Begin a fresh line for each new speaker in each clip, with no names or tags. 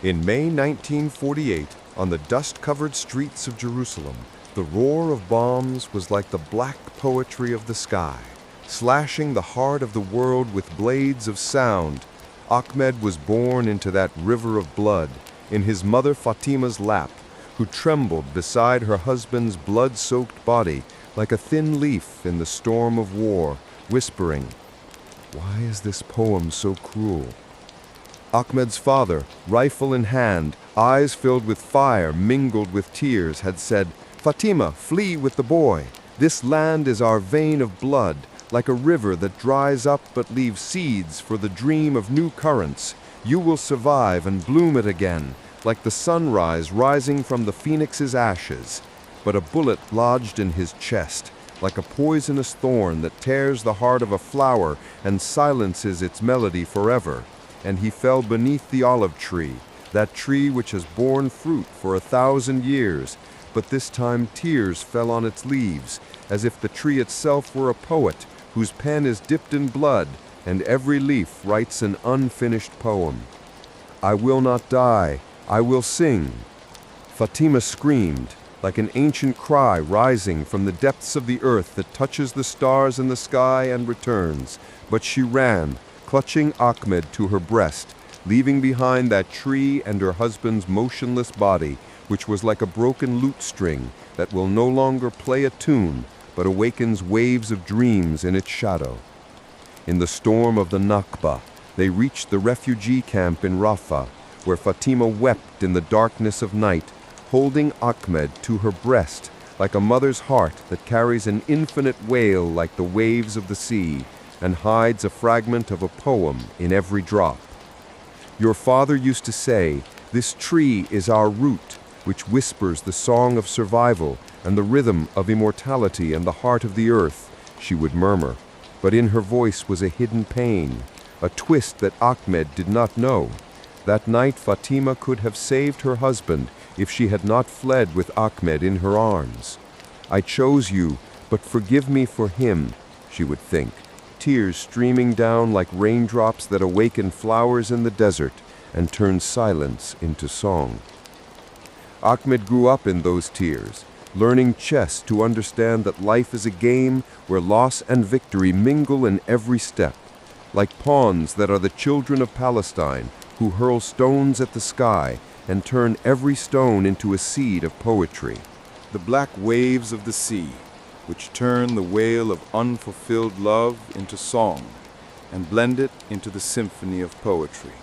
In May 1948, on the dust-covered streets of Jerusalem, the roar of bombs was like the black poetry of the sky, slashing the heart of the world with blades of sound. Ahmed was born into that river of blood, in his mother Fatima's lap, who trembled beside her husband's blood-soaked body like a thin leaf in the storm of war, whispering, "Why is this poem so cruel?" Ahmed's father, rifle in hand, eyes filled with fire mingled with tears, had said, "Fatima, flee with the boy. This land is our vein of blood, like a river that dries up but leaves seeds for the dream of new currents. You will survive and bloom it again, like the sunrise rising from the phoenix's ashes." But a bullet lodged in his chest, like a poisonous thorn that tears the heart of a flower and silences its melody forever. And he fell beneath the olive tree, that tree which has borne fruit for 1,000 years, but this time tears fell on its leaves, as if the tree itself were a poet whose pen is dipped in blood, and every leaf writes an unfinished poem. "I will not die, I will sing." Fatima screamed, like an ancient cry rising from the depths of the earth that touches the stars in the sky and returns, but she ran, clutching Ahmed to her breast, leaving behind that tree and her husband's motionless body, which was like a broken lute string that will no longer play a tune, but awakens waves of dreams in its shadow. In the storm of the Nakba, they reached the refugee camp in Rafah, where Fatima wept in the darkness of night, holding Ahmed to her breast like a mother's heart that carries an infinite wail like the waves of the sea, and hides a fragment of a poem in every drop. Your father used to say, "This tree is our root, which whispers the song of survival and the rhythm of immortality and the heart of the earth," she would murmur. But in her voice was a hidden pain, a twist that Ahmed did not know. That night Fatima could have saved her husband if she had not fled with Ahmed in her arms. "I chose you, but forgive me for him," she would think, tears streaming down like raindrops that awaken flowers in the desert and turn silence into song. Ahmed grew up in those tears, learning chess to understand that life is a game where loss and victory mingle in every step, like pawns that are the children of Palestine who hurl stones at the sky and turn every stone into a seed of poetry. The black waves of the sea, which turn the wail of unfulfilled love into song and blend it into the symphony of poetry.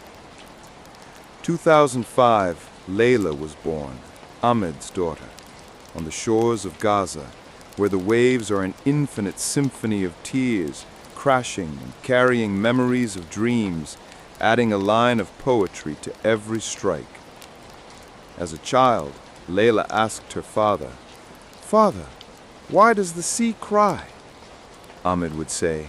2005, Layla was born, Ahmed's daughter, on the shores of Gaza, where the waves are an infinite symphony of tears, crashing and carrying memories of dreams, adding a line of poetry to every strike. As a child, Layla asked her father, "Father, why does the sea cry?" Ahmed would say,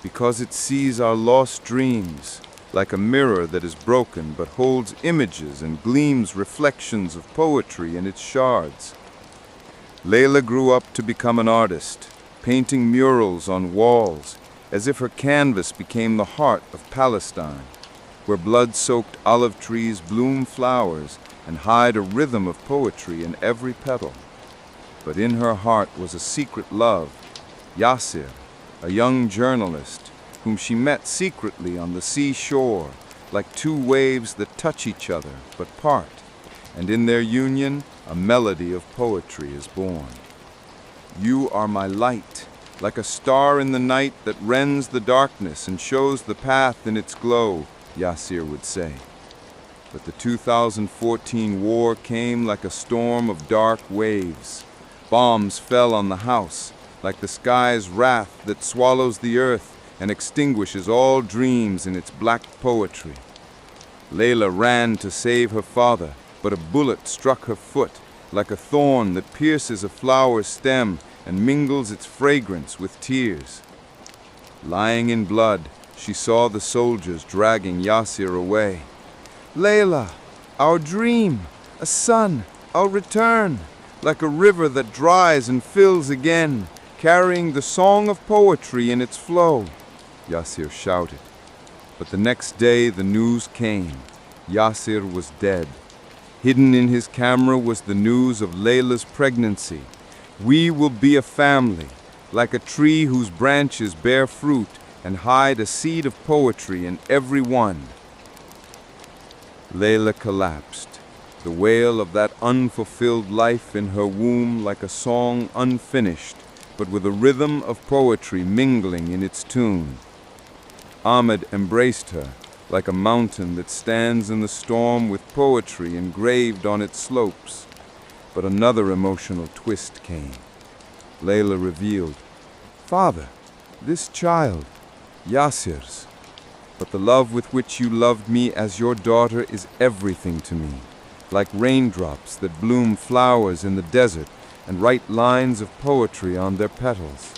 "Because it sees our lost dreams, like a mirror that is broken but holds images and gleams reflections of poetry in its shards." Layla grew up to become an artist, painting murals on walls, as if her canvas became the heart of Palestine, where blood-soaked olive trees bloom flowers and hide a rhythm of poetry in every petal. But in her heart was a secret love, Yasir, a young journalist, whom she met secretly on the seashore, like two waves that touch each other but part, and in their union a melody of poetry is born. "You are my light, like a star in the night that rends the darkness and shows the path in its glow," Yasir would say. But the 2014 war came like a storm of dark waves. Bombs fell on the house, like the sky's wrath that swallows the earth and extinguishes all dreams in its black poetry. Layla ran to save her father, but a bullet struck her foot, like a thorn that pierces a flower's stem and mingles its fragrance with tears. Lying in blood, she saw the soldiers dragging Yasir away. "Layla, our dream, a son, our return, like a river that dries and fills again, carrying the song of poetry in its flow," Yasir shouted. But the next day the news came.
Yasir was dead. Hidden in his camera was the news of Layla's pregnancy. We will be a family, like a tree whose branches bear fruit and hide a seed of poetry in every one. Layla collapsed, the wail of that unfulfilled life in her womb like a song unfinished, but with a rhythm of poetry mingling in its tune. Ahmed embraced her, like a mountain that stands in the storm with poetry engraved on its slopes. But another emotional twist came. Layla revealed, "Father, this child, Yasir's. But the love with which you loved me as your daughter is everything to me, like raindrops that bloom flowers in the desert and write lines of poetry on their petals."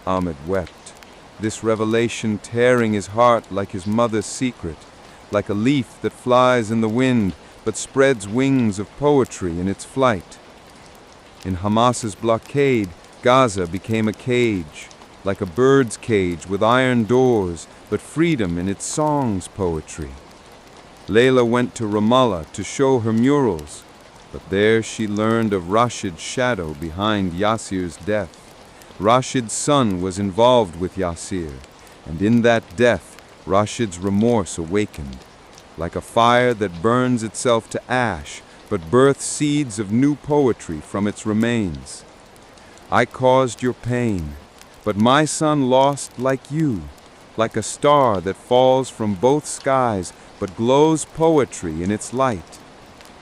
Ahmed wept, this revelation tearing his heart like his mother's secret, like a leaf that flies in the wind but spreads wings of poetry in its flight. In Hamas's blockade, Gaza became a cage, like a bird's cage with iron doors, but freedom in its song's poetry. Layla went to Ramallah to show her murals, but there she learned of Rashid's shadow behind Yasir's death. Rashid's son was involved with Yasir, and in that death, Rashid's remorse awakened, like a fire that burns itself to ash, but births seeds of new poetry from its remains. I caused your pain, but my son lost like you, like a star that falls from both skies, but glows poetry in its light.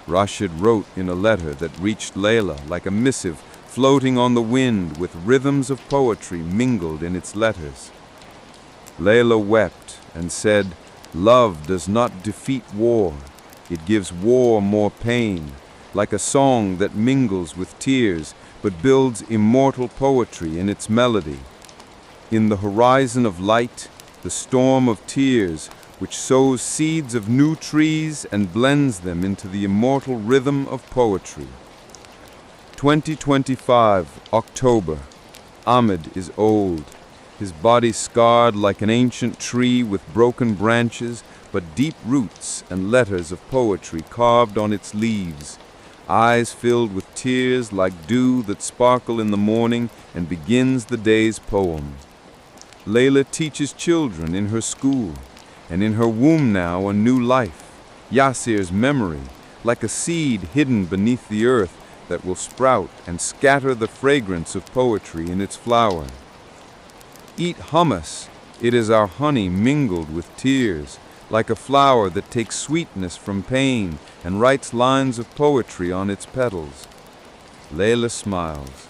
Rashid wrote in a letter that reached Layla like a missive floating on the wind with rhythms of poetry mingled in its letters. Layla wept and said, "Love does not defeat war. It gives war more pain, like a song that mingles with tears but builds immortal poetry in its melody. In the horizon of light, the storm of tears, which sows seeds of new trees and blends them into the immortal rhythm of poetry." 2025, October. Ahmed is old, his body scarred like an ancient tree with broken branches, but deep roots and letters of poetry carved on its leaves, eyes filled with tears like dew that sparkle in the morning and begins the day's poem. Layla teaches children in her school, and in her womb now a new life, Yasir's memory, like a seed hidden beneath the earth that will sprout and scatter the fragrance of poetry in its flower. Eat hummus, it is our honey mingled with tears, like a flower that takes sweetness from pain and writes lines of poetry on its petals. Layla smiles,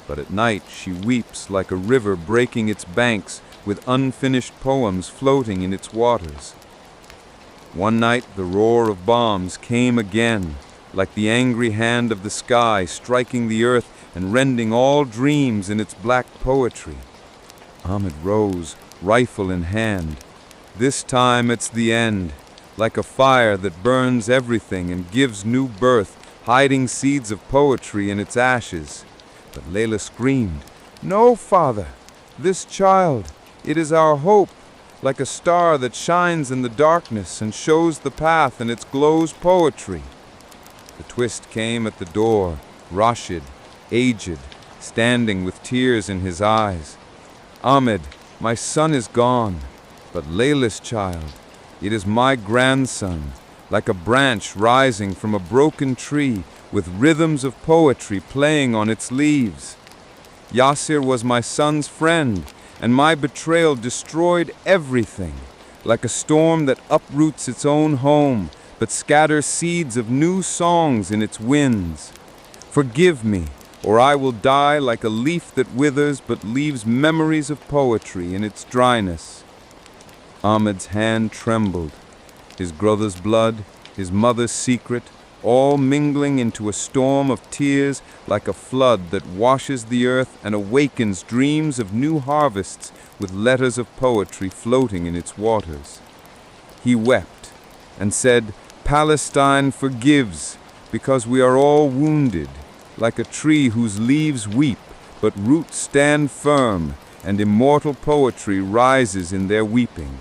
but at night she weeps like a river breaking its banks with unfinished poems floating in its waters. One night the roar of bombs came again, like the angry hand of the sky striking the earth and rending all dreams in its black poetry. Ahmed rose, rifle in hand. This time it's the end, like a fire that burns everything and gives new birth, hiding seeds of poetry in its ashes. But Layla screamed, "No, Father, this child, it is our hope, like a star that shines in the darkness and shows the path in its glows poetry." The twist came at the door, Rashid, aged, standing with tears in his eyes. "Ahmed, my son is gone, but Layla's child, it is my grandson, like a branch rising from a broken tree with rhythms of poetry playing on its leaves. Yasir was my son's friend, and my betrayal destroyed everything, like a storm that uproots its own home, but scatters seeds of new songs in its winds. Forgive me, or I will die like a leaf that withers but leaves memories of poetry in its dryness." Ahmed's hand trembled, his brother's blood, his mother's secret, all mingling into a storm of tears like a flood that washes the earth and awakens dreams of new harvests with letters of poetry floating in its waters. He wept and said, "Palestine forgives, because we are all wounded, like a tree whose leaves weep, but roots stand firm, and immortal poetry rises in their weeping."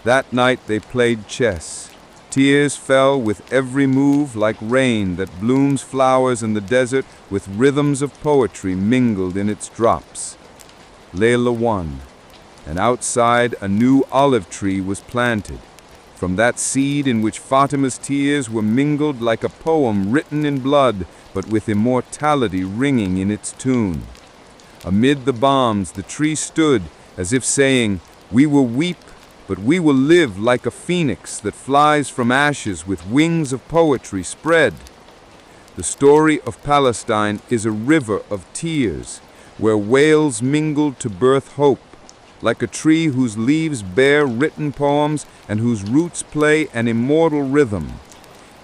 That night they played chess, Tears fell with every move like rain that blooms flowers in the desert with rhythms of poetry mingled in its drops. Layla won, and outside a new olive tree was planted. From that seed in which Fatima's tears were mingled like a poem written in blood, but with immortality ringing in its tune. Amid the bombs, the tree stood as if saying, "We will weep, but we will live like a phoenix that flies from ashes with wings of poetry spread." The story of Palestine is a river of tears, where wails mingled to birth hope, like a tree whose leaves bear written poems and whose roots play an immortal rhythm.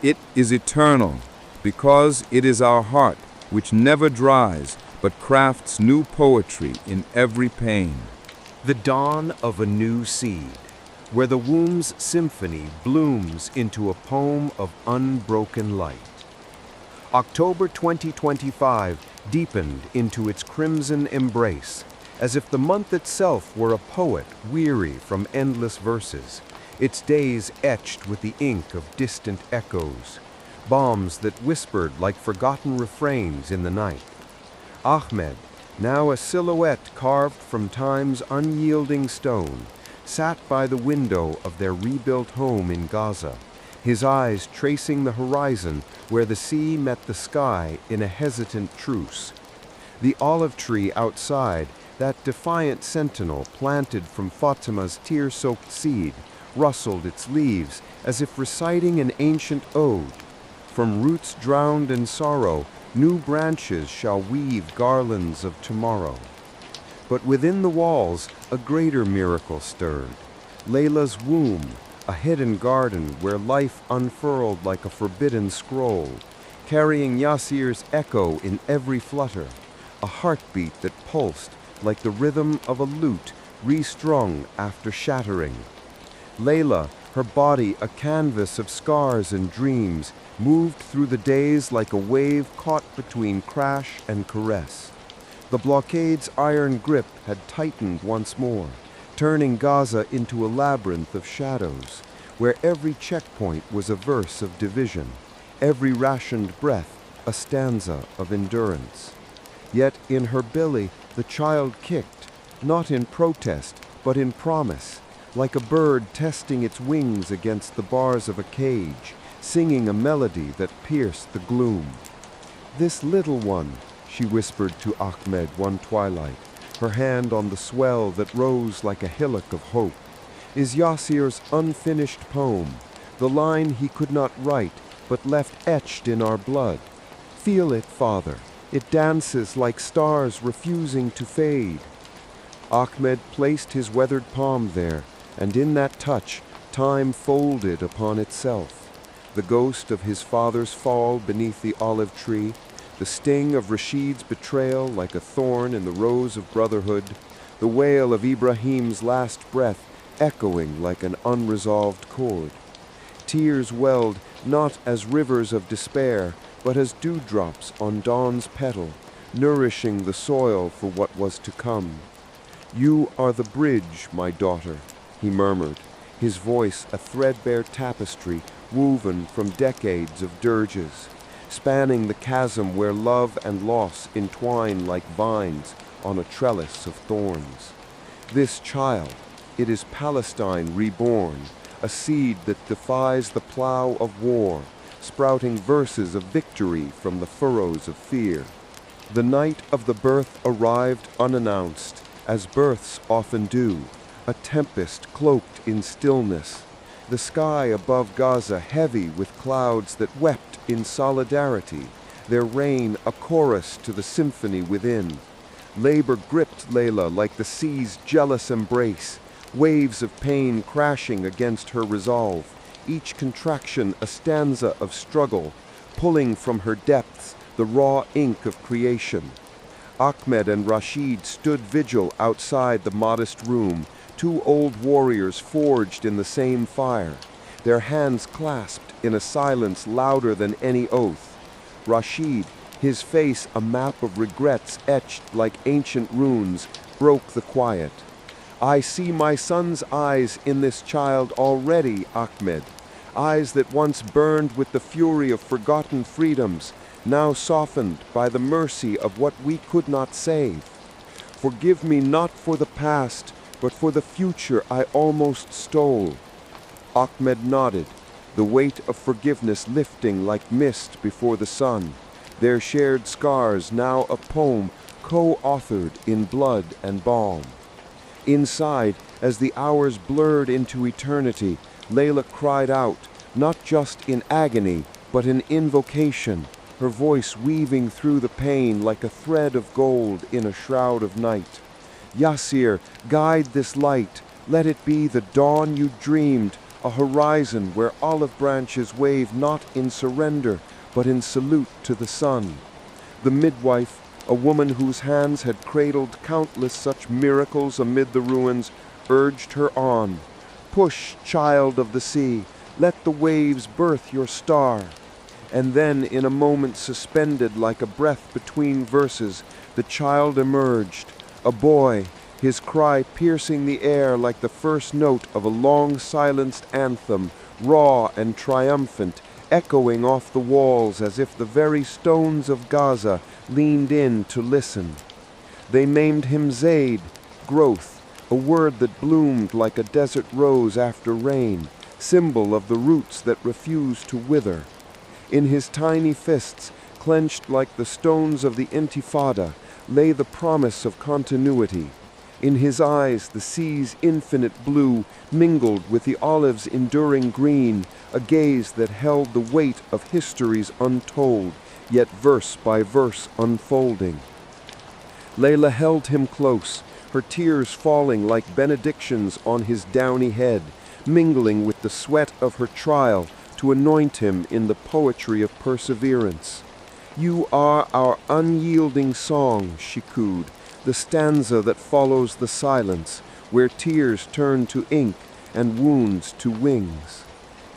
It is eternal, because it is our heart, which never dries, but crafts new poetry in every pain.
The dawn of a new seed, where the womb's symphony blooms into a poem of unbroken light. October 2025 deepened into its crimson embrace, as if the month itself were a poet weary from endless verses, its days etched with the ink of distant echoes, bombs that whispered like forgotten refrains in the night. Ahmed, now a silhouette carved from time's unyielding stone, sat by the window of their rebuilt home in Gaza, his eyes tracing the horizon where the sea met the sky in a hesitant truce. The olive tree outside, that defiant sentinel planted from Fatima's tear-soaked seed, rustled its leaves as if reciting an ancient ode. From roots drowned in sorrow, new branches shall weave garlands of tomorrow. But within the walls, a greater miracle stirred. Layla's womb, a hidden garden where life unfurled like a forbidden scroll, carrying Yasir's echo in every flutter, a heartbeat that pulsed like the rhythm of a lute restrung after shattering. Layla, her body a canvas of scars and dreams, moved through the days like a wave caught between crash and caress. The blockade's iron grip had tightened once more, turning Gaza into a labyrinth of shadows, where every checkpoint was a verse of division, every rationed breath a stanza of endurance. Yet in her belly the child kicked, not in protest, but in promise, like a bird testing its wings against the bars of a cage, singing a melody that pierced the gloom. "This little one," she whispered to Ahmed one twilight, her hand on the swell that rose like a hillock of hope, "is Yasir's unfinished poem, the line he could not write, but left etched in our blood. Feel it, Father. It dances like stars refusing to fade." Ahmed placed his weathered palm there, and in that touch, time folded upon itself. The ghost of his father's fall beneath the olive tree, the sting of Rashid's betrayal like a thorn in the rose of brotherhood, the wail of Ibrahim's last breath echoing like an unresolved chord. Tears welled not as rivers of despair, but as dewdrops on dawn's petal, nourishing the soil for what was to come. "You are the bridge, my daughter," he murmured, his voice a threadbare tapestry woven from decades of dirges, spanning the chasm where love and loss entwine like vines on a trellis of thorns. This child, it is Palestine reborn, a seed that defies the plow of war, sprouting verses of victory from the furrows of fear. The night of the birth arrived unannounced, as births often do, a tempest cloaked in stillness, the sky above Gaza heavy with clouds that wept in solidarity, their rain a chorus to the symphony within. Labor gripped Layla like the sea's jealous embrace, waves of pain crashing against her resolve, each contraction a stanza of struggle, pulling from her depths the raw ink of creation. Ahmed and Rashid stood vigil outside the modest room, two old warriors forged in the same fire, their hands clasped in a silence louder than any oath. Rashid, his face a map of regrets etched like ancient runes, broke the quiet. "I see my son's eyes in this child already, Ahmed.
eyes that once burned with the fury of forgotten freedoms, now softened by the mercy of what we could not save. Forgive me not for the past, but for the future I almost stole. Ahmed nodded, the weight of forgiveness lifting like mist before the sun, their shared scars now a poem co-authored in blood and balm. Inside, as the hours blurred into eternity, Layla cried out, not just in agony, but in invocation, her voice weaving through the pain like a thread of gold in a shroud of night. Yasir, guide this light, let it be the dawn you dreamed, a horizon where olive branches wave not in surrender, but in salute to the sun. The midwife, a woman whose hands had cradled countless such miracles amid the ruins, urged her on. Push, child of the sea, let the waves birth your star. And then, in a moment suspended like a breath between verses, the child emerged, a boy, his cry piercing the air like the first note of a long-silenced anthem, raw and triumphant, echoing off the walls as if the very stones of Gaza leaned in to listen. They named him Zaid, growth, a word that bloomed like a desert rose after rain, symbol of the roots that refuse to wither. In his tiny fists, clenched like the stones of the Intifada, lay the promise of continuity. In his eyes, the sea's infinite blue mingled with the olive's enduring green, a gaze that held the weight of history's untold, yet verse by verse unfolding. Layla held him close, her tears falling like benedictions on his downy head, mingling with the sweat of her trial to anoint him in the poetry of perseverance. You are our unyielding song, she cooed, the stanza that follows the silence, where tears turn to ink and wounds to wings.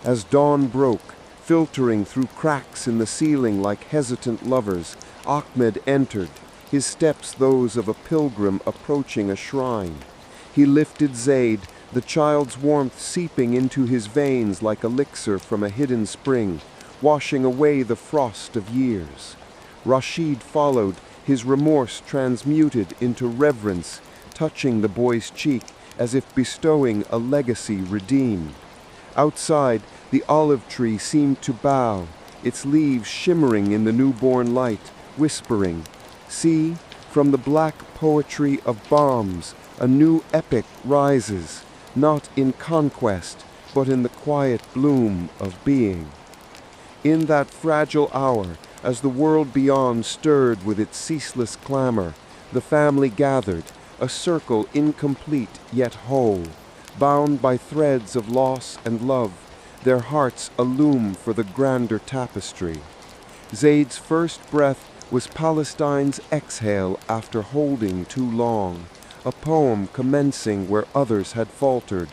As dawn broke, filtering through cracks in the ceiling like hesitant lovers, Ahmed entered, his steps those of a pilgrim approaching a shrine. He lifted Zaid, the child's warmth seeping into his veins like elixir from a hidden spring, washing away the frost of years. Rashid followed, his remorse transmuted into reverence, touching the boy's cheek as if bestowing a legacy redeemed. Outside, the olive tree seemed to bow, its leaves shimmering in the newborn light, whispering, "See, from the black poetry of bombs, a new epic rises, not in conquest, but in the quiet bloom of being." In that fragile hour, as the world beyond stirred with its ceaseless clamor, the family gathered, a circle incomplete yet whole, bound by threads of loss and love, their hearts a-loom for the grander tapestry. Zaid's first breath was Palestine's exhale after holding too long, a poem commencing where others had faltered.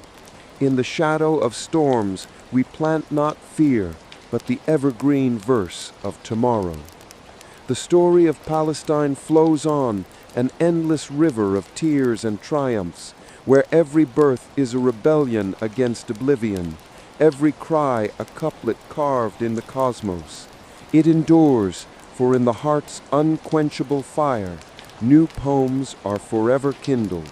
In the shadow of storms we plant not fear, but the evergreen verse of tomorrow. The story of Palestine flows on, an endless river of tears and triumphs, where every birth is a rebellion against oblivion, every cry a couplet carved in the cosmos. It endures, for in the heart's unquenchable fire, new poems are forever kindled.